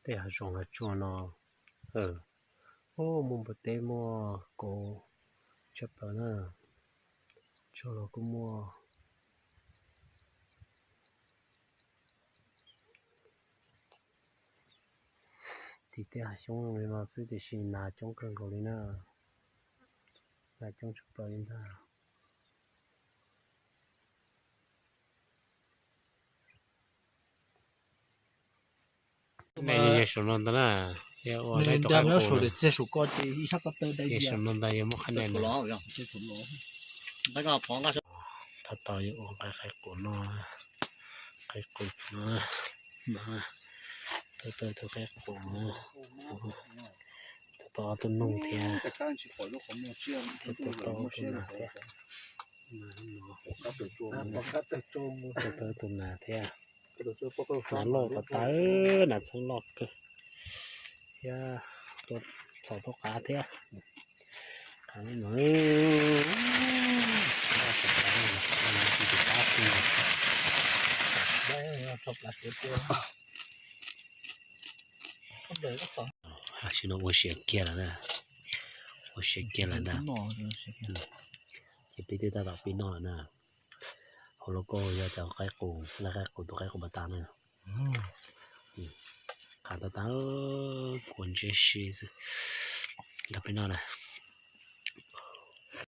แต่หาจงหาจวนเนาะโอ้มุมปเตมัวโกจับแล้วนะชอลก็มัวที่แต่หาช่วงเวลาซื้อแต่ชินนาจงกันก่อนเลยนะนาจงชุบไปอินทาเนี่ยชนนนนะเดี๋ยวว่าได้ตัวกันกูเลย这首歌的一下个都得เนี่ยชนนนได้ยังไม่คะแนน 不老呀，这不老。那个黄瓜是。ถ้าต่ออยู่องค์ใครกูเนาะใครกูเนาะมาตัวใครกูเนาะต่อตัวนุ่งเทียตัวต่อตัวนาเทียมาเนาะตัวนาเทียนั่นโลตัวตานั่นสังลอกก็ยาตัวสอบพวกขาเทียขาไม่เหมื还是我学给了呢，我学给了呢，也别对他到边那呢，好了个要找开工，那开工都开工不打呢，看到打滚这些是，那边那呢。